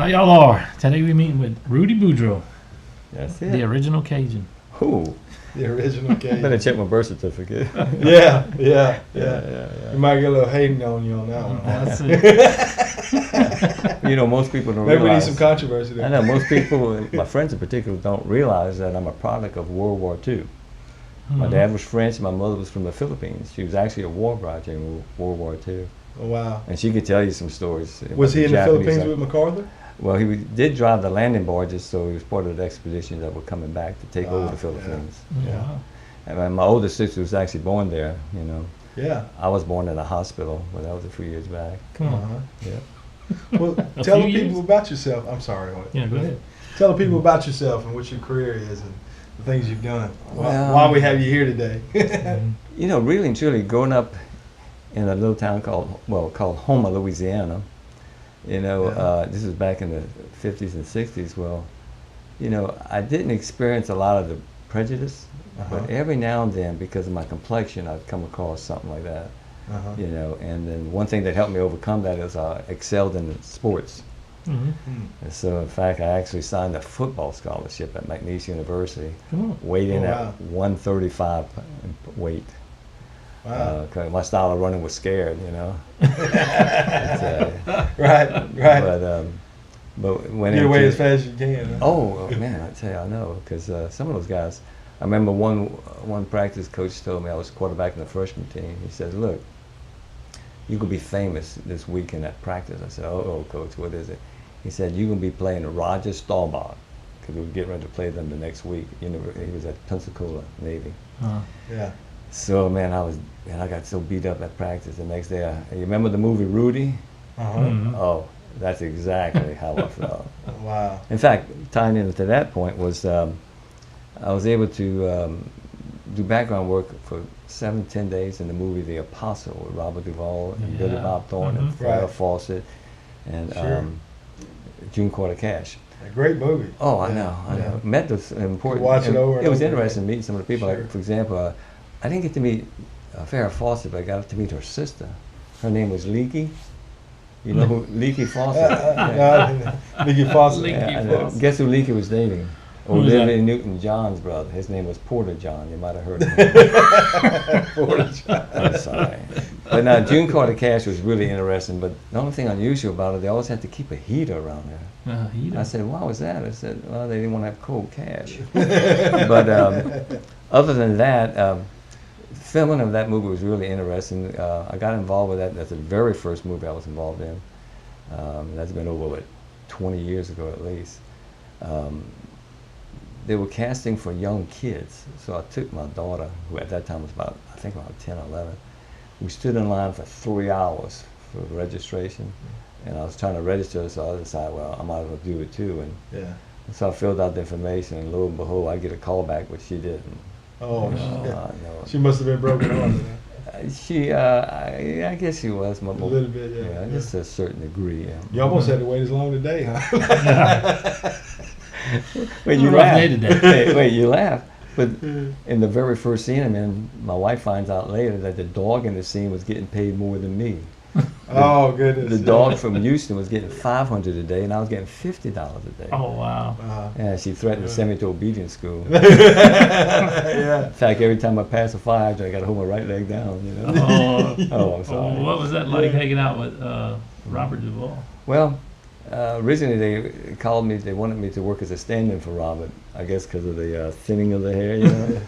How y'all are? Today we're meeting with Rudy Boudreaux, That's it. the original Cajun. Ooh. The original Cajun. Better check my birth certificate. Yeah. Yeah. You might get a little hating on you on that one. That's it. You know, most people don't Maybe we need realize. some controversy there. I know most people, my friends in particular, don't realize that I'm a product of World War II. My Mhm. dad was French, my mother was from the Philippines. She was actually a war bride during World War II. Oh, wow. And she could tell you some stories. Was he in the Japanese Philippines with MacArthur? Well, did drive the landing barges, so he was part of the expedition that were coming back to take over Ah, the Philippines. Yeah. Wow. And my older sister was actually born there, you know. Yeah. I was born in a hospital, but that was a few years back. Come on. Uh-huh. Yeah. Well, A tell few the people years? about yourself. I'm sorry. Yeah, go ahead. Tell the people about yourself and what your career is and the things you've done. Well- Why we have you here today. Mhm. You know, really and truly, growing up in a little town called Houma, Louisiana, you know, Yeah. this was back in the 50s and 60s. Well, you know, I didn't experience a lot of the prejudice, Uh-huh. but every now and then, because of my complexion, I'd come across something like that, Uh-huh. you know. And then one thing that helped me overcome that is I excelled in sports. Mhm. And so, in fact, I actually signed a football scholarship at McNeese University, Come on. weighed in Oh, at wow. 135 weight. Wow. 'Cause my style of running was scared, you know. Right. But when Get away into- as fast as you can. Huh? Oh man, I tell you, I know, because some of those guys. I remember one practice coach told me, I was quarterback in the freshman team. He said, "Look, you could be famous this week in that practice." I said, "Oh, coach, what is it?" He said, "You're gonna be playing Roger Staubach, because we were getting ready to play them the next week. He was at Pensacola Navy." Yeah. So man, I got so beat up at practice. The next day, you remember the movie Rudy? Uh-huh. Mhm. Oh, that's exactly how I felt. Wow. In fact, tying into that point was I was able to do background work for 7-10 days in the movie The Apostle with Robert Duvall and Billy Yeah. Bob Thornton and Mhm. Farrah Right. Fawcett and Sure. June Carter Cash. A great movie. Oh, I Yeah, know. yeah. Met this important. watch it over and It was over interesting again. meeting some of the people. Sure. Like, for example, I didn't get to meet Farrah Fawcett, but I got to meet her sister. Her name was Leaky. You know who Leaky Fawcett? Mickey Fawcett. Leaky. Yeah, Fawcett. guess who Leaky was dating? Who was that? Olivia Newton-John's brother. His name was Porter John. You might have heard of him. I'm sorry. But now, June Carter Cash was really interesting, but the only thing unusual about it, they always had to keep a heater around her. I said, why was that? I said, well, they didn't want to have cold cash. But other than that, filming of that movie was really interesting. I got involved with that. That's the very first movie I was involved in. That's been over, what, 20 years ago at least. They were casting for young kids. So I took my daughter, who at that time was about 10 or 11. We stood in line for 3 hours for registration. And I was trying to register, so I decided, well, I might as well do it too. And Yeah. so I filled out the information, and lo and behold, I get a call back, but she didn't. Oh, No. she must have been broken hearted. I guess she was. A little bit, yeah. Just to a certain degree. Yeah. You almost had to wait as long today, huh? Wait, you Rough laugh. day today. Wait, you laugh. But in the very first scene I'm in, my wife finds out later that the dog in the scene was getting paid more than me. Oh, goodness. The dog from Houston was getting $500 a day, and I was getting $50 a day. Oh, wow. Yeah, she threatened to send me to obedience school. Yeah. In fact, every time I pass a fire hydrant, I got to hold my right leg down, you know. Oh, Oh, I'm sorry. what was that like hanging out with Robert Duvall? Well, originally they called me, they wanted me to work as a stand-in for Robert, I guess because of the thinning of the hair, you know.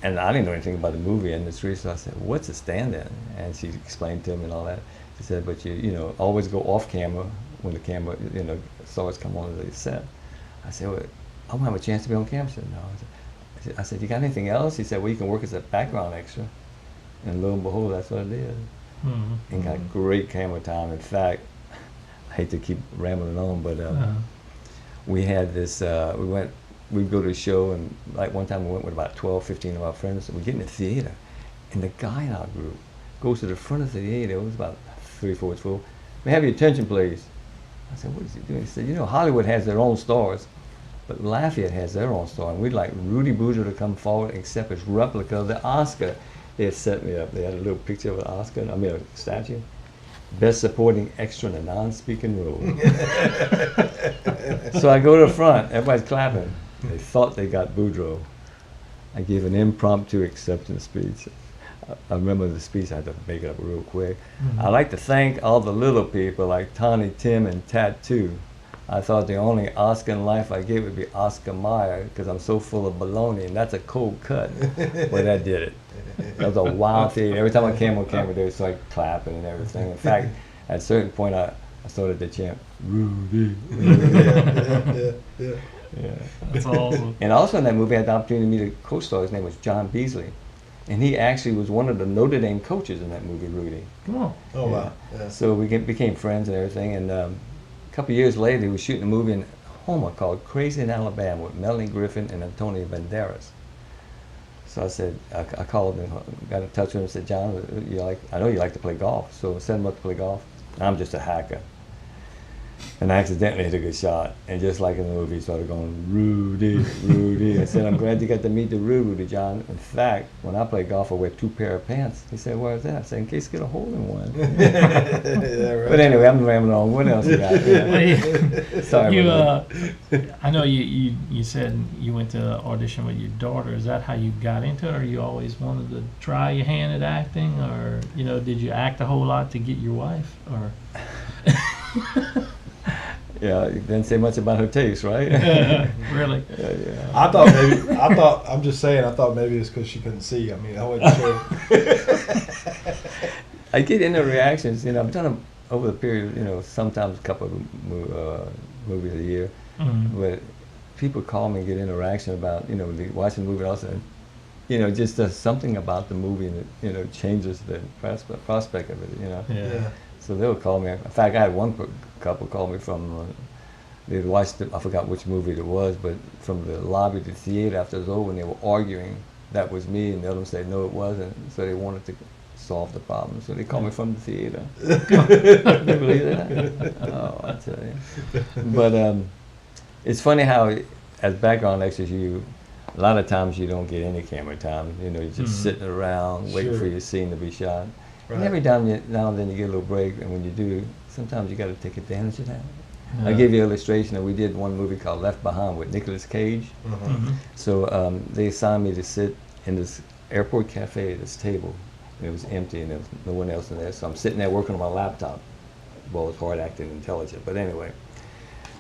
And I didn't know anything about the movie industry, so I said, what's a stand-in? And she explained to me and all that. She said, but you know, always go off camera when the camera, you know, stars come on the set. I said, well, I won't have a chance to be on camera. She said, no. I said, you got anything else? He said, well, you can work as a background extra. And lo and behold, that's what I did. Mm-hmm. And got great camera time. In fact, I hate to keep rambling on, but we had this, we'd go to a show, and like one time we went with about 12, 15 of our friends, and we get in the theater, and the guy in our group goes to the front of the theater, it was about 3 or 4 full. May I have your attention, please? I said, what is he doing? He said, you know, Hollywood has their own stars, but Lafayette has their own star, and we'd like Rudy Boudreaux to come forward and accept his replica of the Oscar. They had set me up. They had a little picture of an Oscar, I mean a statue. Best Supporting Extra in a Non-Speaking Role. So I go to the front, everybody's clapping. They thought they got Boudreaux. I gave an impromptu acceptance speech. I remember the speech, I had to make it up real quick. I'd like to thank all the little people like Tawny Tim and Tattoo. I thought the only Oscar in life I get would be Oscar Mayer because I'm so full of baloney, and that's a cold cut. But I did it. That was a wild thing. Every time I came on camera, they would start clapping and everything. In fact, at a certain point, I started to chant, Rudy. Yeah. That's awesome. And also in that movie, I had the opportunity to meet a co-star. His name was John Beasley. And he actually was one of the Notre Dame coaches in that movie, Rudy. Oh. Oh, wow. Yeah. So we became friends and everything. And a couple of years later, he was shooting a movie in Homer called Crazy in Alabama with Melanie Griffin and Antonio Banderas. So I said, I called and got in touch with him and said, John, I know you like to play golf, so send him up to play golf. I'm just a hacker. And I accidentally hit a good shot. And just like in the movie, he started going, Rudy, Rudy. I said, I'm glad you got to meet the real Rudy, John. In fact, when I play golf, I wear 2 pair of pants. He said, where's that? I said, in case you get a hole in one. Yeah, right. But anyway, I'm rambling on. What else you got? Yeah. Sorry. I know you said you went to audition with your daughter. Is that how you got into it, or you always wanted to try your hand at acting, or did you act a whole lot to get your wife, or? Yeah, you didn't say much about her taste, right? Really? Yeah. I thought maybe it's because she couldn't see. I mean, I wasn't sure. I get into reactions. I've done them over the period. Sometimes a couple of movies a year. Mm-hmm. But people call me and get interaction about watching the movie also. Just something about the movie that changes the prospect of it. Yeah. So they'll call me. In fact, I had one couple call me from, they'd watched I forgot which movie it was, but from the lobby to the theater after it was over, and they were arguing that was me, and the other one said no, it wasn't. So they wanted to solve the problem. So they called me from the theater. Can you believe that? Oh, I tell you. But it's funny how, as background extras, a lot of times you don't get any camera time. You're just sitting around waiting for your scene to be shot. Right. And every now and then you get a little break, and when you do, sometimes you got to take advantage of that. Yeah. I'll give you an illustration. We did one movie called Left Behind with Nicolas Cage. Mm-hmm. So they assigned me to sit in this airport cafe at this table, and it was empty, and there was no one else in there. So I'm sitting there working on my laptop. Well, it's hard acting intelligent, but anyway.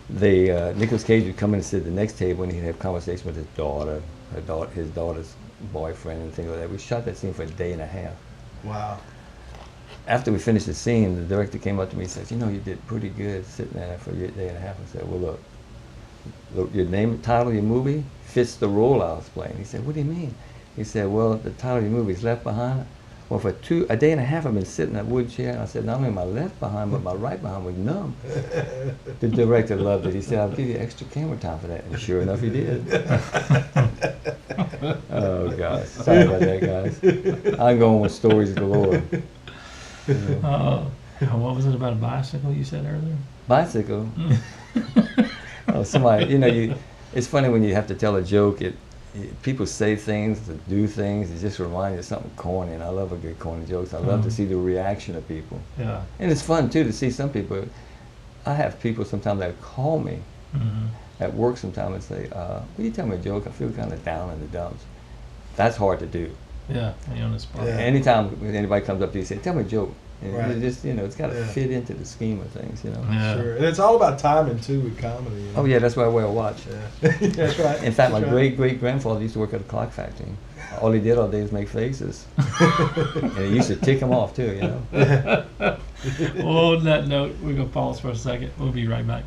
Nicolas Cage would come in and sit at the next table, and he'd have conversation with his daughter, his daughter's boyfriend, and things like that. We shot that scene for a day and a half. Wow. After we finished the scene, the director came up to me and said, you did pretty good sitting there for a day and a half. I said, well, look, your title of your movie fits the role I was playing. He said, what do you mean? He said, well, the title of your movie is Left Behind. Well, for a day and a half, I've been sitting in that wood chair. And I said, not only my left behind, but my right behind was numb. The director loved it. He said, I'll give you extra camera time for that. And sure enough, he did. Oh, gosh. Sorry about that, guys. I'm going with stories galore. What was it about a bicycle you said earlier? Bicycle? Oh, somebody, it's funny when you have to tell a joke. People say things, do things, it just reminds you of something corny, and I love a good corny joke. I love to see the reaction of people. Yeah. And it's fun, too, to see some people. I have people sometimes that call me at work sometimes and say, will you tell me a joke? I feel kind of down in the dumps. That's hard to do. Yeah, you're on the spot. Yeah. Anytime anybody comes up to you and says, tell me a joke. And Right. it just, it's got to fit into the scheme of things, Yeah. Sure. And it's all about timing, too, with comedy. Oh, yeah, that's why I wear a watch. Yeah. That's right. In fact, my That's right. great-great-grandfather used to work at a clock factory. All he did all day was make faces. And it used to tick him off, too, Well, on that note, we're going to pause for a second. We'll be right back.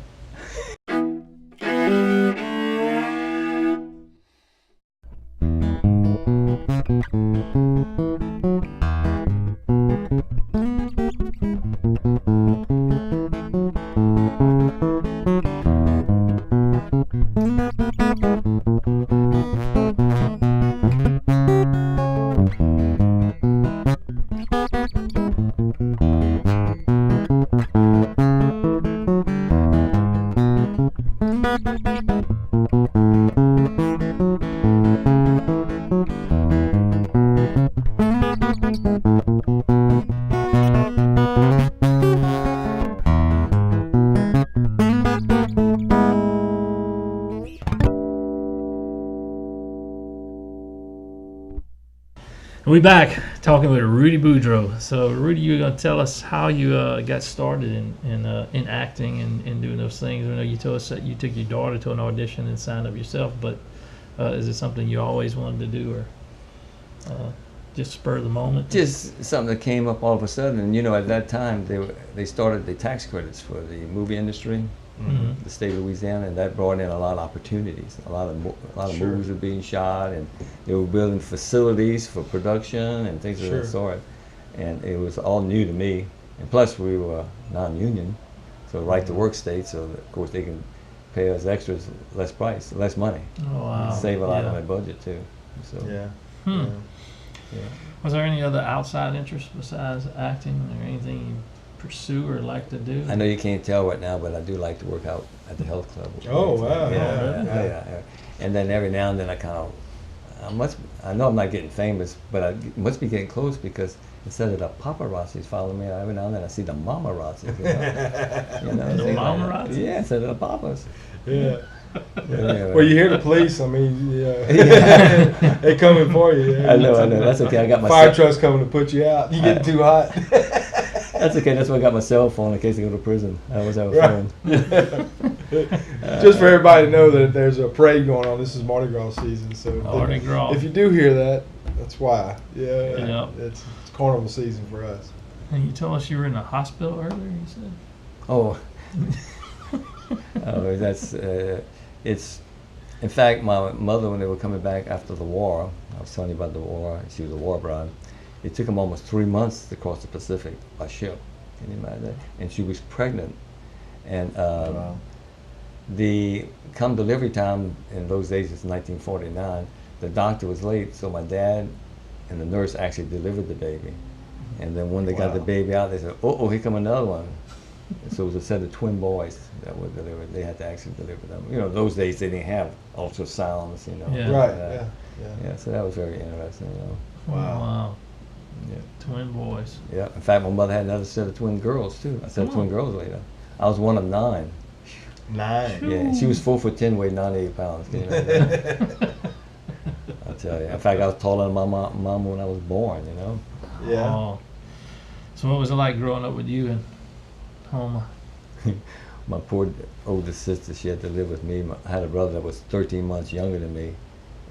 We back talking with Rudy Boudreaux. So, Rudy, you're gonna tell us how you got started in acting and doing those things. I know you told us that you took your daughter to an audition and signed up yourself, but is it something you always wanted to do, or just spur of the moment? Just something that came up all of a sudden. And, you know, at that time, they started the tax credits for the movie industry, Mhm. the state of Louisiana, and that brought in a lot of opportunities. A lot of Sure. movies were being shot, and they were building facilities for production and things of Sure. that sort. And it was all new to me. And plus, we were non-union, so right to work state. So of course they can pay us extras, less price, less money, Oh, wow. save a lot Yeah. on their budget too. So Yeah. Hmm. yeah. Was there any other outside interests besides acting, or anything you pursue or like to do? I know you can't tell right now, but I do like to work out at the health club. Oh, wow. Yeah. Yeah. And then every now and then I know I'm not getting famous, but I must be getting close, because instead of the paparazzis following me, every now and then I see the mamarazzis. You know, The things like that. mamarazzis? Yeah, instead of the papas. Yeah. Anyway. Well, you hear the police. I mean, Yeah. they coming for you. Yeah. I know. That's okay. I got my Fire truck's coming to put you out. You get too hot. That's okay. That's why I got my cell phone in case I go to prison. I always have a Right. phone. Just for everybody to know that there's a parade going on. This is Mardi Gras season, so Mardi Gras. if you do hear that, that's why. Yeah, Yeah. it's carnival season for us. And you told us you were in a hospital earlier, you said? Oh. Oh, that's it's. In fact, my mother, when they were coming back after the war, I was telling you about the war. She was a war bride. It took them almost 3 months to cross the Pacific by ship. Can you imagine that? And she was pregnant. And Wow. the come delivery time in those days was 1949. The doctor was late, so my dad and the nurse actually delivered the baby. And then when they got the Wow. baby out, they said, "Oh, here come another one." So it was a set of twin boys that were delivered. They had to actually deliver them. You know, those days they didn't have ultrasounds. You know. Yeah. Right. Uh, Yeah. Yeah. So that was very interesting. You know. Wow. Wow. Yeah. Twin boys. Yeah. In fact, my mother had another set of twin girls too. I said Come twin on. girls later. I was one of 9. 9. Yeah. And she was 4'10", weighed 98 pounds. Can you imagine? I tell you. In fact, I was taller than my mom when I was born. You know. Yeah. Oh. So what was it like growing up with you in home? My poor older sister, she had to live with me. I had a brother that was 13 months younger than me,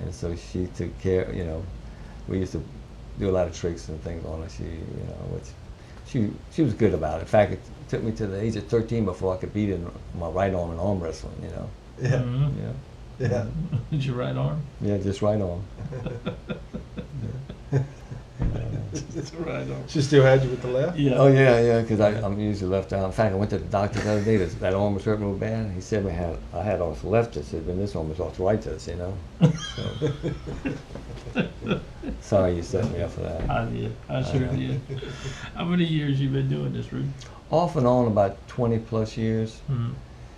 and so she took care. You know, we used to do a lot of tricks and things on her. She was good about it. In fact, it took me to the age of 13 before I could beat her in my right arm in arm wrestling. You know. Yeah. Mhm. Yeah. Yeah. Did your right arm? Yeah, just right arm. It's right arm. She still had you with the left. Yeah. Oh yeah, because I'm usually left arm. In fact, I went to the doctor the other day. That arm was hurting real bad. He said I had arthritis, and this arm was arthritis. You know. So, sorry, you set me up for that. I did. I sure did. How many years you been doing this, Rudy? Off and on about 20 plus years. Mhm.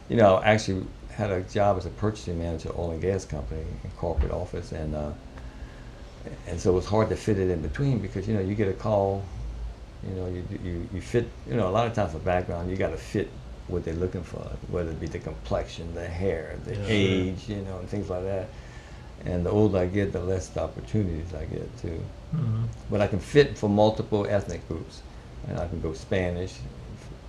You know, actually had a job as a purchasing manager at oil and gas company in corporate office, and so it was hard to fit it in between, because you know you get a call, you know you fit, you know, a lot of times for background you got to fit what they're looking for, whether it be the complexion, the hair, the Yeah. age, you know, and things like that. And the older I get, the less the opportunities I get too. Mhm. But I can fit for multiple ethnic groups, and I can go Spanish,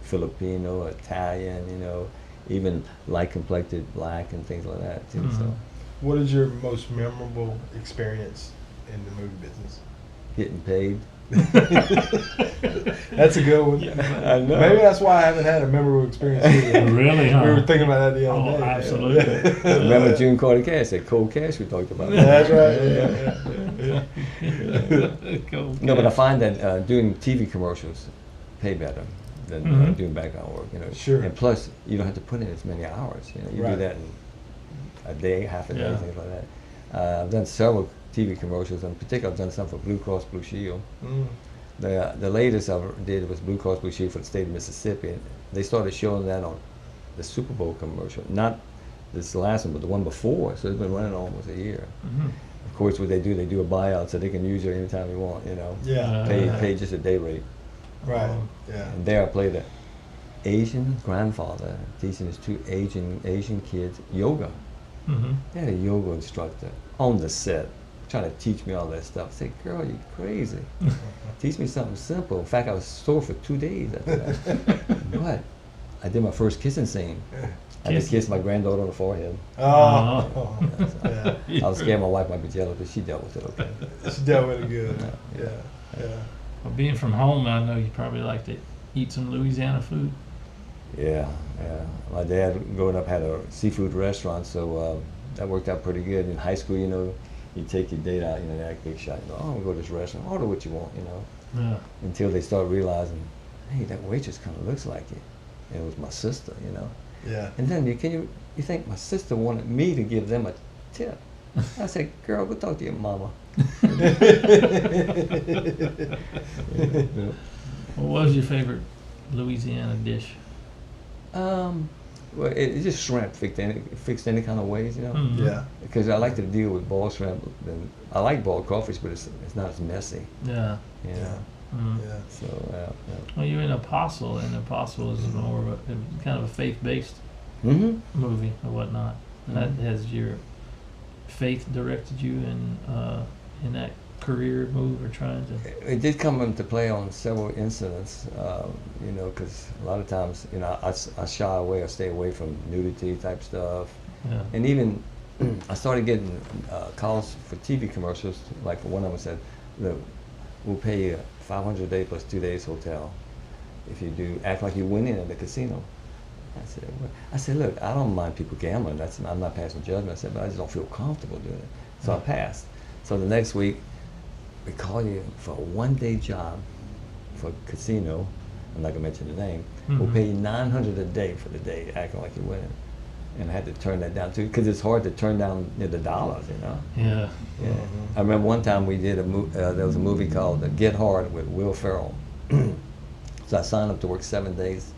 Filipino, Italian, you know, even light complected black and things like that too. So Mhm. What is your most memorable experience in the movie business? getting paid. That's a good one. I know. Maybe that's why I haven't had a memorable experience either. Really, huh? We were thinking about that the other Oh, day. absolutely. Remember June Carter Cash, that cold cash we talked about. That's right. Yeah. Cool. No, but I find that doing TV commercials pay better than Mhm. doing background work. You know, Sure. And plus, you don't have to put in as many hours. You know, you Right. do that in a day, half a day, Yeah. things like that. I've done several TV commercials. In particular, I've done some for Blue Cross Blue Shield. Mm. The latest I did was Blue Cross Blue Shield for the state of Mississippi. And they started showing that on the Super Bowl commercial, not this last one, but the one before. So it's been running almost a year. Mhm. Of course, what they do a buyout so they can use it anytime you want. You know, Yeah. pay just a day rate. Right. Yeah. And there I played an Asian grandfather teaching his 2 Asian kids yoga. Mhm. They had a yoga instructor on the set. trying to teach me all that stuff. I said, girl, you crazy. Teach me something simple. In fact, I was sore for 2 days after that. But I did my first kissing scene. I just kissed my granddaughter on the forehead. Oh. Yeah. I was scared my wife might be jealous, but she dealt with it okay. She dealt with it good. Yeah. Yeah. Well, being from home, I know you probably like to eat some Louisiana food. Yeah. My dad, growing up, had a seafood restaurant, so that worked out pretty good. In high school, you take your date out, that big shot. You go, oh, we'll go to this restaurant, order what you want, Yeah. Until they start realizing, hey, that waitress kind of looks like you. And it was my sister, Yeah. And then you think my sister wanted me to give them a tip? I said, girl, go talk to your mama. What was your favorite Louisiana dish? Well, it's just shrimp fixed any kind of ways, Mhm. Yeah. Because I like to deal with boiled shrimp. And I like boiled crawfish, but it's not as messy. Yeah. You know? Yeah. Mhm. Yeah. So, Well, you're in Apostle, and Apostle is more of a kind of a faith-based Mm-hmm. movie or whatnot. That Mhm. has your faith directed you in that career move or trying to? It did come into play on several incidents, because a lot of times, I shy away or stay away from nudity type stuff. Yeah. And even I started getting calls for TV commercials. Like for one of them said, look, we'll pay you $500 a day plus 2 days hotel if you do act like you're winning at the casino. I said, look, I don't mind people gambling. I'm not passing judgment. I said, but I just don't feel comfortable doing it. So I passed. So the next week, we call you for a 1-day job for a casino. I'm not gonna mention the name. We'll pay you $900 a day for the day, acting like you're winning. And I had to turn that down too, because it's hard to turn down the dollars, Yeah. Yeah. I remember one time we did there was a movie called Get Hard with Will Ferrell. So I signed up to work 7 days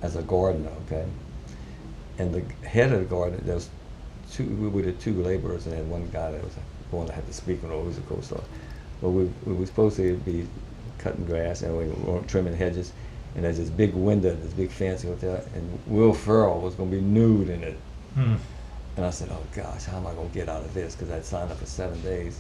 as a gardener, okay? And the head of the garden, there was we did 2 laborers, and then one guy that was the one that had to speak on always a co-star. But we were supposed to be cutting grass, and we were trimming hedges, and there's this big window, this big fancy hotel, and Will Ferrell was going to be nude in it. And I said, oh gosh, how am I going to get out of this? Because I'd signed up for 7 days.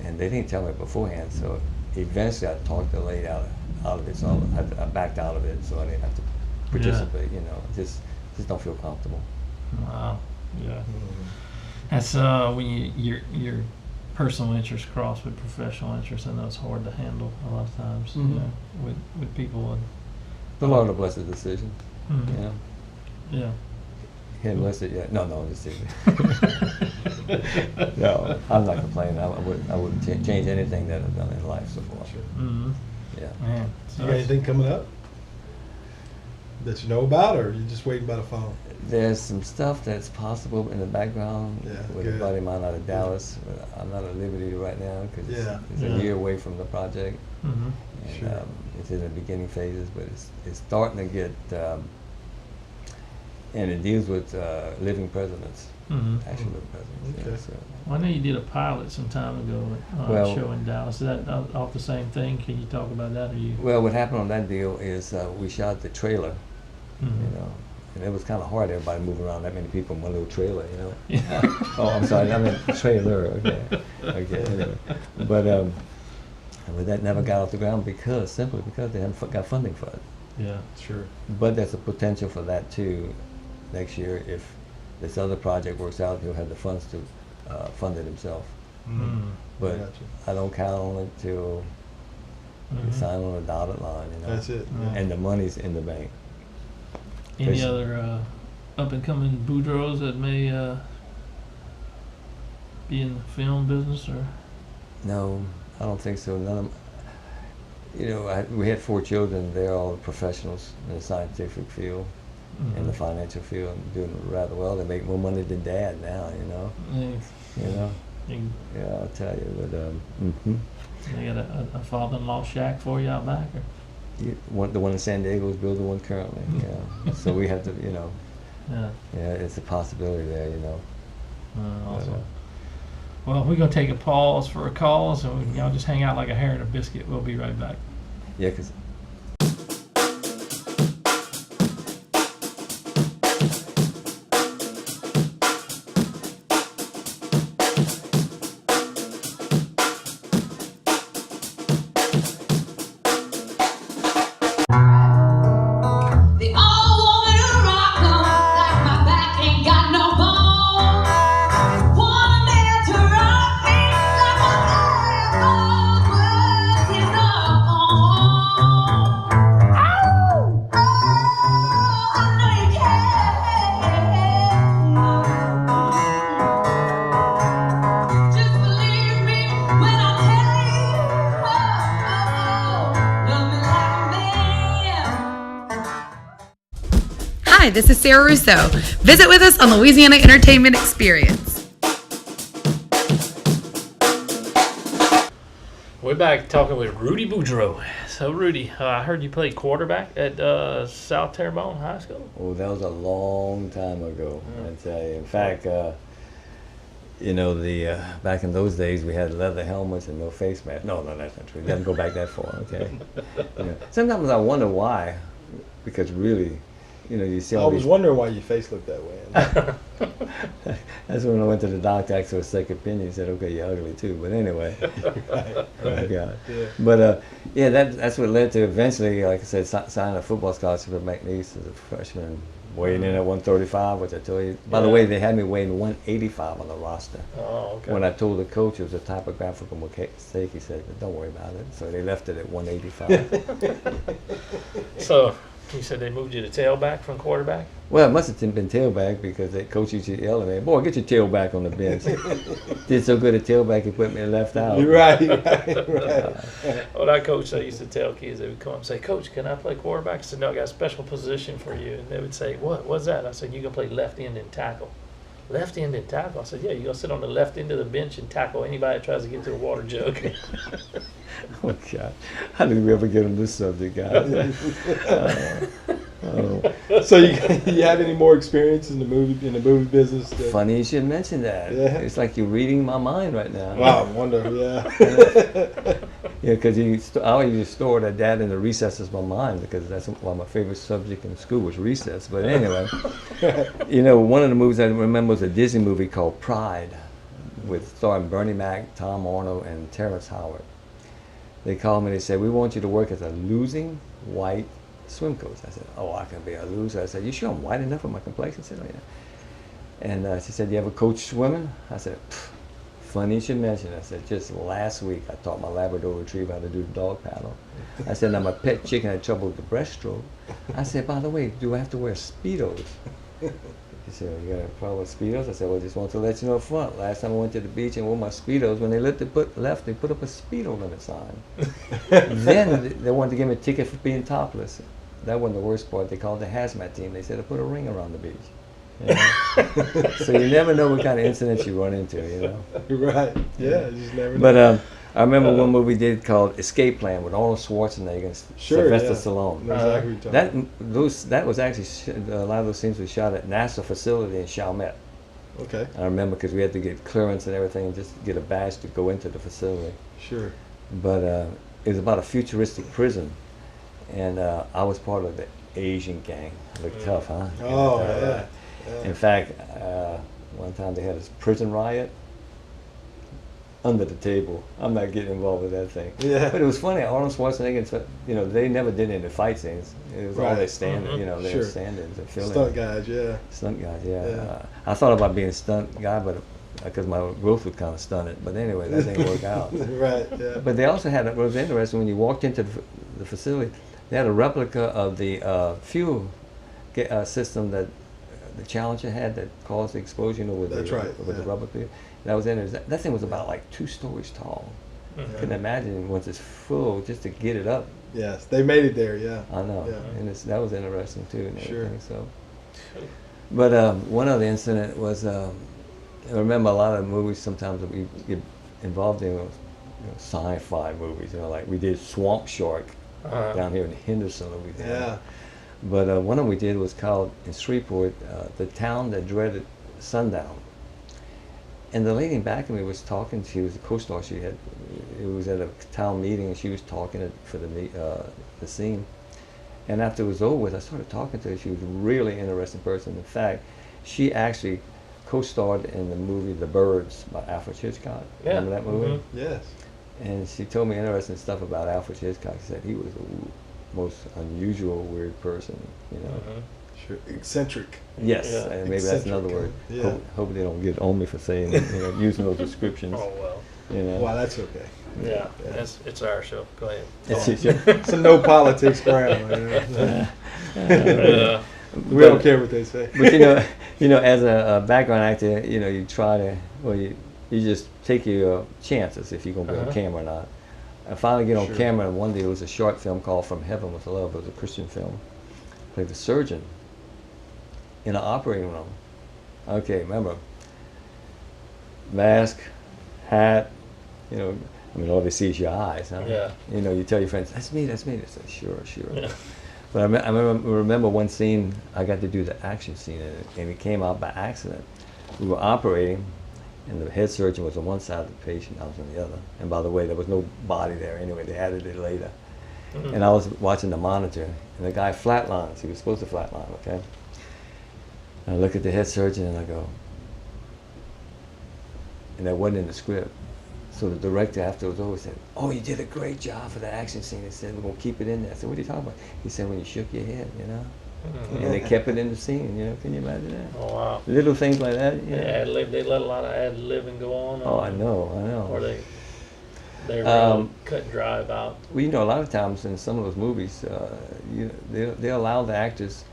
And they didn't tell me beforehand, so eventually I talked the lady out of it, so I backed out of it, so I didn't have to participate, just don't feel comfortable. Wow. Yeah. That's when your personal interests cross with professional interests. I know it's hard to handle a lot of times, with people. The Lord will bless the decision, Yeah. He hadn't blessed it yet. No, I'm just kidding. No, I'm not complaining. I wouldn't change anything that I've done in life so far. Mm-hmm. Yeah. Man. You got anything coming up that you know about, or you just waiting by the phone? There's some stuff that's possible in the background with a buddy of mine out of Dallas. I'm not at liberty right now because it's a year away from the project. Mm-hmm. And, it's in the beginning phases, but it's starting to get, and it deals with living presidents, actual living presidents. Okay. So. Well, I know you did a pilot some time ago on a show in Dallas. Is that off the same thing? Can you talk about that? Or you? Well, what happened on that deal is we shot the trailer, and it was kind of hard, everybody moving around, that many people in one little trailer, Yeah. Oh, I'm sorry, I meant trailer, okay. Anyway. But that never got off the ground simply because they haven't got funding for it. Yeah. Sure. But there's a potential for that too next year. If this other project works out, he'll have the funds to fund it himself. But Gotcha. I don't count on it till you sign on a dotted line, That's it. Yeah. And the money's in the bank. Any Chris- other up-and-coming Boudreaux that may be in the film business, or? No, I don't think so. None of we had 4 children. They're all professionals in the scientific field, in the financial field, and doing rather well. They make more money than Dad now, Yeah, I'll tell you. But They got a father-in-law shack for you out back, or? the one in San Diego is building one currently. Yeah, so we have to, Yeah. it's a possibility there, Awesome. Well, we're gonna take a pause for a call, so y'all just hang out like a hair and a biscuit. We'll be right back. Yeah, because They all want me to rock 'em like my back ain't got no bone. Want me to rock me like my back was his own. Oh, I know you can. Just believe me when I tell you, love me like a man. Hi, this is Sarah Rousseau. Visit with us on Louisiana Entertainment Experience. We're back talking with Rudy Boudreaux. So, Rudy, I heard you played quarterback at South Terrebonne High School. Oh, that was a long time ago, I tell you. In fact, you know, back in those days, we had leather helmets and no face masks. No, that's not true. It doesn't go back that far, okay? You know, sometimes I wonder why, because really, you know, you see I all was these... wondering why your face looked that way. That's when I went to the doctor, asked for a second opinion. He said, okay, you're ugly too. But anyway. Right. Oh, my God. Yeah. But, yeah, that's what led to eventually, like I said, signing a football scholarship at McNeese as a freshman, weighing in at 135, which I told you. By the way, they had me weighing 185 on the roster. Oh, okay. When I told the coach it was a typographical mistake, he said, don't worry about it. So they left it at 185. So, you said they moved you to tailback from quarterback? Well, it must have been tailback because the coach used to yell at me, boy, get your tailback on the bench. Did so good at tailback, he put me left out. Right. Well, that coach I used to tell kids, they would come up and say, Coach, can I play quarterback? I said, no, I got a special position for you. And they would say, what's that? I said, you can play left end and tackle. Left end and tackle? I said, yeah, you're going to sit on the left end of the bench and tackle anybody that tries to get to the water jug. Oh, God. How did we ever get on this subject, guys? So you have any more experience in the movie business? Funny you should mention that. Yeah. It's like you're reading my mind right now. Wow, I wonder. Yeah. Yeah, because I always used to store that in the recesses of my mind because that's one of my favorite subject in school was recess. But anyway, you know, one of the movies I remember was a Disney movie called Pride, with starring Bernie Mac, Tom Arnold, and Terrence Howard. They called me. They said, "We want you to work as a losing white swim coach." I said, "Oh, I can be a loser." I said, "You sure I'm white enough for my complexion?" She said, "Oh, yeah." And she said, "You ever coach swimming?" I said, "Funny you should mention it." I said, "Just last week, I taught my Labrador Retriever how to do the dog paddle." I said, "Now my pet chicken had trouble with the breaststroke." I said, "By the way, do I have to wear Speedos?" She said, "You got a problem with Speedos?" I said, "Well, just want to let you know up front. Last time I went to the beach and wore my Speedos, when they they put up a Speedo limit sign. Then they wanted to give me a ticket for being topless. That wasn't the worst part. They called the hazmat team. They said to put a ring around the beach. You know? So you never know what kind of incidents you run into, you know. Right. Yeah. You just never know. But I remember one movie we did called Escape Plan with Arnold Schwarzenegger and Sylvester Stallone. Know exactly what you're talking That was actually a lot of those scenes were shot at NASA facility in Chalmette. about. Okay. I remember because we had to get clearance and everything and just get a badge to go into the facility. Sure. But it was about a futuristic prison, and I was part of the Asian gang. Looked tough, huh? Oh, And, yeah. In fact, one time they had a prison riot under the table. I'm not getting involved with that thing. Yeah. But it was funny. Arnold Schwarzenegger, you know, they never did any fight scenes. It was all Right. their stand, you know, their Sure. stand-ins and filling. Stunt guys. Yeah. Stunt guys, yeah. Yeah. I thought about being a stunt guy, but because my growth was kind of stunted. But anyway, that didn't work out. Right. Yeah. But they also had, it was interesting, when you walked into the facility, they had a replica of the fuel system that the Challenger had that caused the explosion with That's the, right, with the yeah. rubber fuel. That was in there. That thing was about like 2 stories tall. Couldn't imagine once it's full just to get it up. Yes, they made it there. Yeah. I know, Yeah. and that was interesting too. And Sure. everything, so. But one other incident was, I remember a lot of movies sometimes that we get involved in, sci-fi movies. You know, like we did Swamp Shark down here in Henderson, Louisiana. Yeah. But one of them we did was called, in Shreveport, The Town That Dreaded Sundown. And the lady back of me was talking, she was a co-star, it was at a town meeting and she was talking for the scene. And after it was over with, I started talking to her. She was a really interesting person. In fact, she actually co-starred in the movie The Birds by Alfred Hitchcock. Yeah. Remember that movie? Yes. And she told me interesting stuff about Alfred Hitchcock. She said he was the most unusual, weird person, you know. Sure. Eccentric. Yes, Yeah. and maybe that's another word. Yeah. Hope they don't get on me for saying, using those descriptions. Oh, well. You know. Well, that's okay. Yeah, it's our show. Go ahead. It's a no politics ground. You know? Yeah. We don't care what they say. But as a background actor, you try to, you just take your chances if you're gonna be on camera or not. I finally get on Sure. camera, and one day it was a short film called From Heaven with Love. It was a Christian film. Played the surgeon in an operating room. Okay, remember, mask, hat, all they see is your eyes. Huh? Yeah. You tell your friends, that's me. They say, sure. Yeah. But I remember one scene, I got to do the action scene in it, and it came out by accident. We were operating, and the head surgeon was on one side of the patient, I was on the other. And by the way, there was no body there anyway, they added it later. And I was watching the monitor, and the guy flatlines. He was supposed to flatline, okay? And I look at the head surgeon, and I go, and that wasn't in the script. So the director after it was over said, "Oh, you did a great job for the action scene." He said, "We're gonna keep it in there." I said, "What are you talking about?" He said, "When you shook your head, and they kept it in the scene. Can you imagine that? Oh, wow. Little things like that. They let a lot of ad-libbing go on. Oh, I know. Or they really cut and dry about. Well, a lot of times in some of those movies, they allow the actors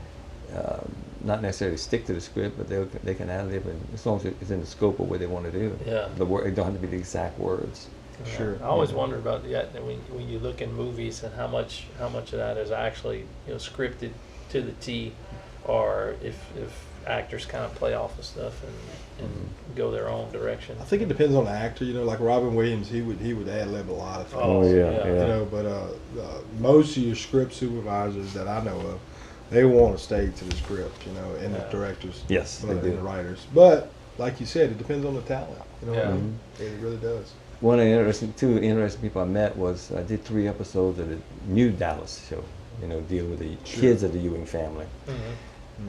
not necessarily stick to the script, but they can ad-lib, and as long as it's in the scope of what they want to do. Yeah. It don't have to be the exact words. Sure. I always wondered about that when you look in movies and how much of that is actually scripted to the T, or if actors kind of play off of stuff and go their own direction. I think it depends on the actor. Like Robin Williams, he would ad-lib a lot of things. Oh, yeah. But most of your script supervisors that I know of, they want to stay to the script, and the directors. Yes, they and do. the writers. But like you said, it depends on the talent. What I Yeah. mean? It really does. One of the two interesting people I met was I did 3 episodes of the new Dallas show, dealing with the kids of the Ewing family.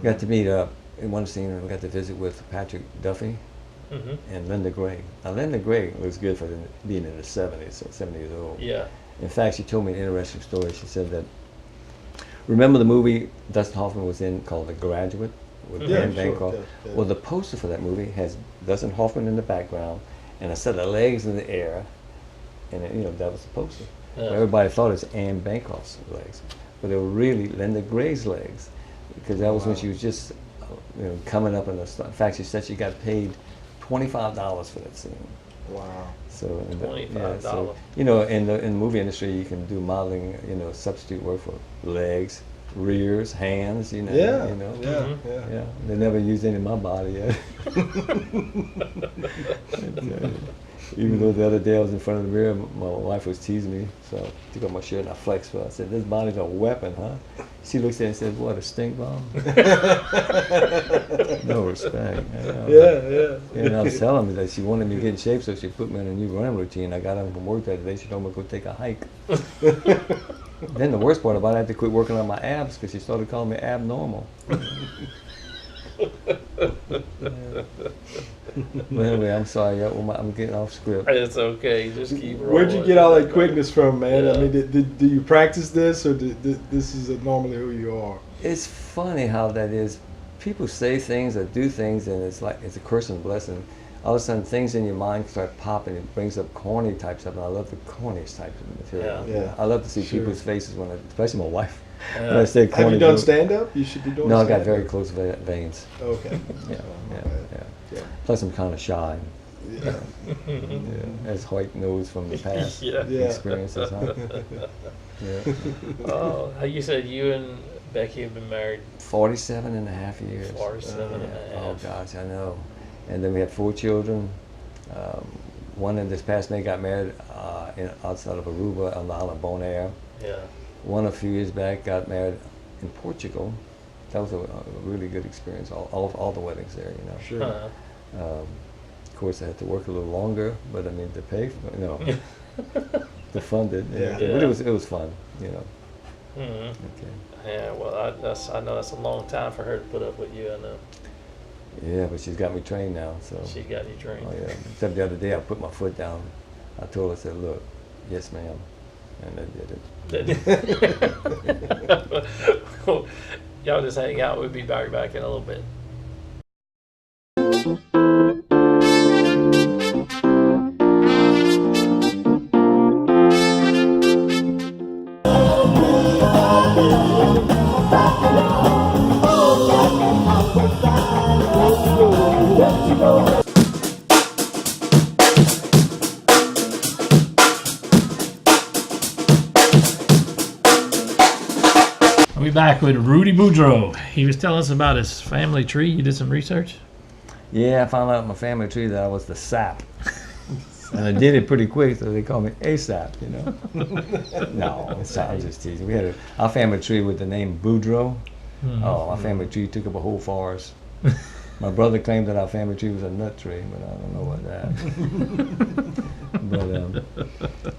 Got to meet in one scene, I got to visit with Patrick Duffy and Linda Gray. Now, Linda Gray was good for being in the 70s, so 70 years old. Yeah. In fact, she told me an interesting story. She said that, remember the movie Dustin Hoffman was in called The Graduate with Dan Bancroft? Yeah. Well, the poster for that movie has Dustin Hoffman in the background and a set of legs in the air, and that was the poster. Yeah. Everybody thought it was Anne Bancroft's legs, but they were really Linda Gray's legs, because that was when she was just coming up in the start. In fact, she said she got paid $25 for that scene. Wow. So $25. So, in the movie industry, you can do modeling, substitute work for legs, rears, hands, Yeah. Yeah, they never used any of my body yet. Even though the other day I was in front of the mirror, my wife was teasing me, so I took off my shirt and I flexed her. I said, "This body's a weapon, huh?" She looks at it and says, "What, a stink bomb?" No respect. Yeah. And I was telling me that she wanted me to get in shape, so she put me on a new running routine. I got home from work that day. She told me to go take a hike. Then the worst part about it, I had to quit working on my abs because she started calling me abnormal. But anyway, I'm sorry. I'm getting off script. It's okay. Just keep rolling. Where'd you get all that quickness from, man? Yeah. I mean, do you practice this, or this is normally who you are? It's funny how that is. People say things or do things, and it's like it's a curse and blessing. All of a sudden, things in your mind start popping. It brings up corny type stuff, and I love the corniest type of material. Yeah. I love to see Sure. people's faces especially my wife. When I say corny Have you done jokes. stand-up? You should be doing No, I stand-up. got very close veins. Okay. Yeah. Yeah. Plus, I'm kind of shy. Yeah. As Hoyt knows from the past Yeah. experiences. Huh? Yeah. Oh, you said you and Becky have been married 47 and a half years. 47 and a Oh half. gosh, I know. And then we had 4 children. One in this past May got married outside of Aruba on the island of Bonaire. Yeah. One a few years back got married in Portugal. That was a really good experience. All the weddings there, Sure. Uh-huh. Of course, I had to work a little longer, but I mean to pay for to fund it. Yeah. But it was fun, Mhm. Okay. Yeah. Well, I know that's a long time for her to put up with you. I know. Yeah, but she's got me trained now, so. She got you trained. Oh yeah. Except the other day, I put my foot down. I told her, I said, "Look, yes, ma'am. And they did it. Cool. Y'all just hang out. We'll be back in a little bit. We're back with Rudy Boudreaux. He was telling us about his family tree. You did some research? Yeah, I found out in my family tree that I was the sap. And I did it pretty quick, so they call me ASAP, you know. No, it's not, I'm just teasing. We had our family tree with the name Boudreaux. Oh, my family tree took up a whole forest. My brother claimed that our family tree was a nut tree, but I don't know about that. But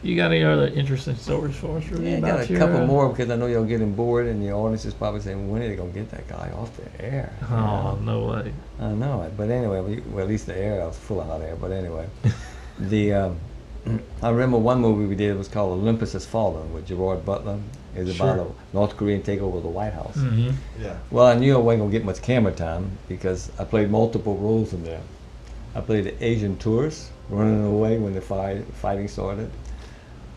You got any other interesting stories for us, Rudy? yeah, I about got a your, couple more because I know y'all getting bored, and your audience is probably saying, when are they gonna get that guy off the air? You Oh, know? no way. I know it, but anyway, well, at least the air, I was full of hot air. But anyway, I remember one movie we did. It was called Olympus Has Fallen with Gerard Butler. It was about a North Korean takeover of the White House. Mm-hmm. Yeah. Well, I knew I wasn't gonna get much camera time because I played multiple roles in there. I played the Asian tourist running away when the fighting started.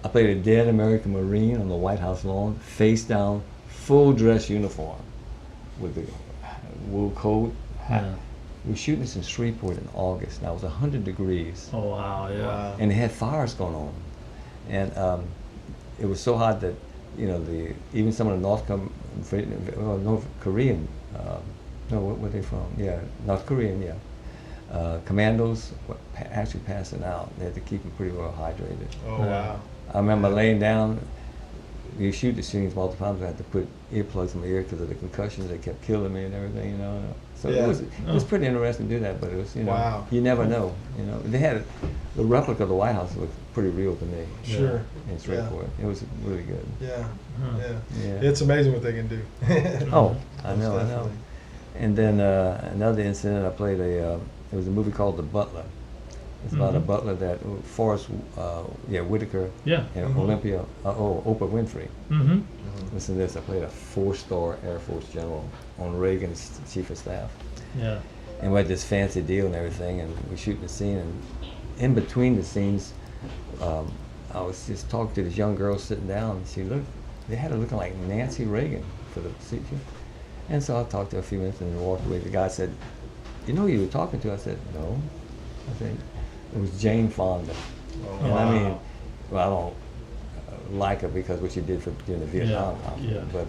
I played a dead American Marine on the White House lawn, face down, full dress uniform with the wool coat. Yeah. We were shooting this in Shreveport in August. Now it was 100 degrees, Oh, wow, yeah. Wow. and they had fires going on, and it was so hot that even some of the North Korean, no, where they from? Yeah, North Korean, yeah. Commandos were actually passing out. They had to keep them pretty well hydrated. Oh wow. I remember laying down. You shoot the scenes multiple times. I had to put earplugs in my ear because of the concussions. They kept killing me and everything, you know. So Yeah. it was pretty interesting to do that. But it was, Wow. you never know. They had the replica of the White House looked pretty real to me. Sure. In Shreveport, it was really good. Yeah. Huh. Yeah. Yeah. It's amazing what they can do. Oh, I Most know. definitely. And then another incident, I played it was a movie called The Butler. It's about a butler that Forrest Whitaker Yeah. and Oprah Winfrey. Mm-hmm. Listen to this, I played a 4-star Air Force general on Reagan's chief of staff. Yeah. And we had this fancy deal and everything, and we shooting the scene, and in between the scenes, I was just talking to this young girl sitting down, and they had her looking like Nancy Reagan for the scene. And so I talked to her a few minutes and then walked away. The guy said, "You know who you were talking to?" I said, "No." I said, "It was Jane Fonda." Oh, And wow. I mean, well, I don't like her because what she did during the Vietnam Yeah, conflict, yeah. but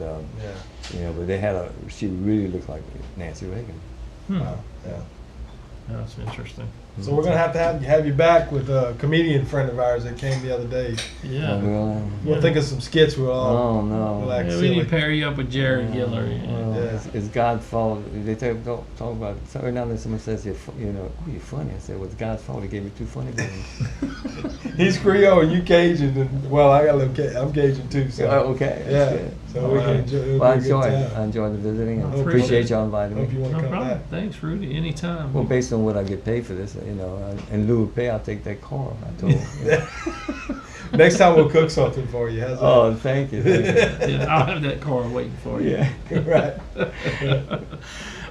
Yeah. but she really looked like Nancy Reagan. Hmm. Wow. Yeah. That's interesting. So we're gonna have you back with a comedian friend of ours that came the other day. Yeah. We'll think of some skits. We'll all Oh no. we'll act Yeah, we need silly. to pair you up with Jared Giller. Well, Yeah. it's God's fault. They talk about it. So every now and then someone says, "Oh, you're funny." I said, "Well, it's God's fault. He gave me 2 funny bones." He's Creole and you Cajun, and well, I got a little. I'm Cajun too. So Okay. yeah. That's good. So we can enjoy. It'll Well, I be a good enjoyed time. the visiting, and I appreciate appreciate it. y'all inviting Hope you me. want to No come problem. back. Thanks, Rudy. Anytime. Well, based on what I get paid for this, in lieu of pay, I'll take that car. I told him. Next time we'll cook something for you. How's that? Oh, thank you. Thank you. Yeah, I'll have that car waiting for you. Yeah. Right.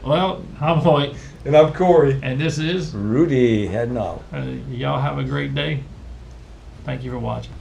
Well, I'm Hoyt, And I'm Corey. and this is. Rudy heading off. Y'all have a great day. Thank you for watching.